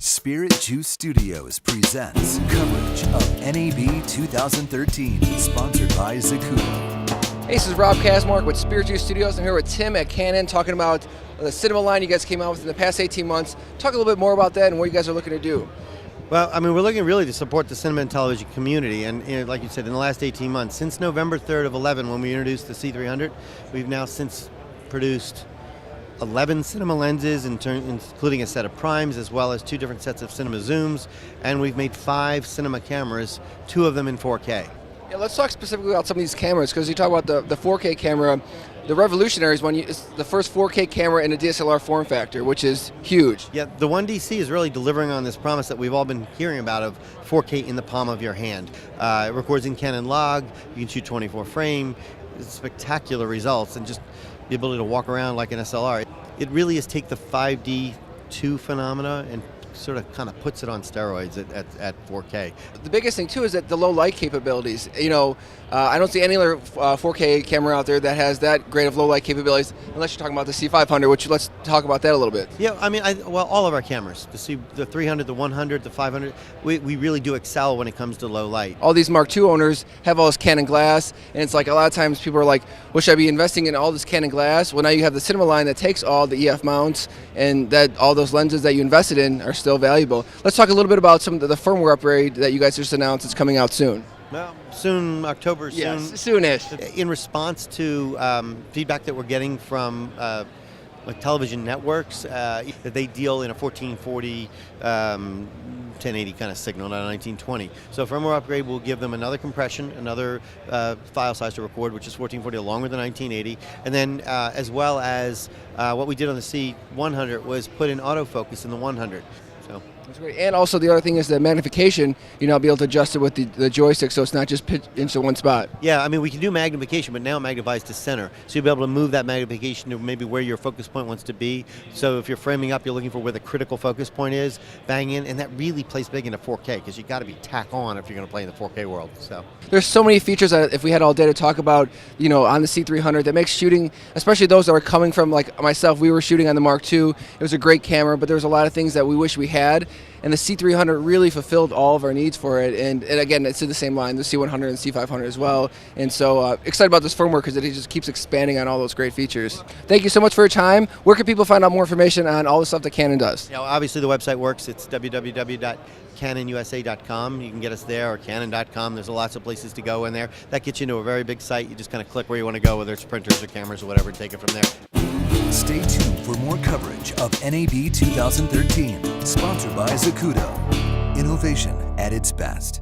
Spirit Juice Studios presents coverage of NAB 2013, sponsored by Zacuto. Hey, this is Rob Kasmark with Spirit Juice Studios. I'm here with Tim at Canon talking about the cinema line you guys came out with in the past 18 months. Talk a little bit more about that and what you guys are looking to do. Well, I mean, we're looking really to support the cinema and television community, and like you said, in the last 18 months, since November 3rd of 11, when we introduced the C500, we've now since produced 11 cinema lenses, including a set of primes, as well as 2 different sets of cinema zooms, and we've made 5 cinema cameras, 2 of them in 4K. Yeah, let's talk specifically about some of these cameras, because you talk about the 4K camera. The revolutionary is it's the first 4K camera in a DSLR form factor, which is huge. Yeah, the 1DC is really delivering on this promise that we've all been hearing about of 4K in the palm of your hand. It records in Canon log, you can shoot 24 frame, spectacular results, and just the ability to walk around like an SLR. It really is take the 5D2 phenomena and sort of kind of puts it on steroids at 4K. The biggest thing too is that the low light capabilities. You know, I don't see any other 4K camera out there that has that great of low light capabilities, unless you're talking about the C500, which let's talk about that a little bit. Yeah, I mean, well, all of our cameras, the 300, the 100, the 500, we really do excel when it comes to low light. All these Mark II owners have all this Canon glass, and it's like a lot of times people are like, well, should I be investing in all this Canon glass? Well, now you have the cinema line that takes all the EF mounts, and that all those lenses that you invested in are still valuable. Let's talk a little bit about some of the firmware upgrade that you guys just announced. It's coming out soon. Well, soon, October, soon. Yes, soonish. In response to feedback that we're getting from like television networks, that they deal in a 1440, 1080 kind of signal, not a 1920. So firmware upgrade will give them another compression, another file size to record, which is 1440 along with the 1980. And then as well as what we did on the C100 was put in autofocus in the 100. So that's great. And also the other thing is the magnification. You know, be able to adjust it with the joystick, so it's not just pitched into one spot. Yeah, I mean, we can do magnification, but now it magnifies to center. So you'll be able to move that magnification to maybe where your focus point wants to be. So if you're framing up, you're looking for where the critical focus point is, bang in, and that really plays big into 4K, because you got to be tack on if you're going to play in the 4K world. So there's so many features that if we had all day to talk about, you know, on the C300 that makes shooting, especially those that are coming from like myself, we were shooting on the Mark II. It was a great camera, but there was a lot of things that we wish we had. And the C300 really fulfilled all of our needs for it. And again, it's in the same line, the C100 and C500 as well. And so excited about this firmware because it just keeps expanding on all those great features. Thank you so much for your time. Where can people find out more information on all the stuff that Canon does? Yeah, well, obviously the website works. It's www.canonusa.com. You can get us there, or canon.com. There's lots of places to go in there. That gets you into a very big site. You just kind of click where you want to go, whether it's printers or cameras or whatever, and take it from there. Stay tuned for more coverage of NAB 2013, sponsored by Zacuto. Innovation at its best.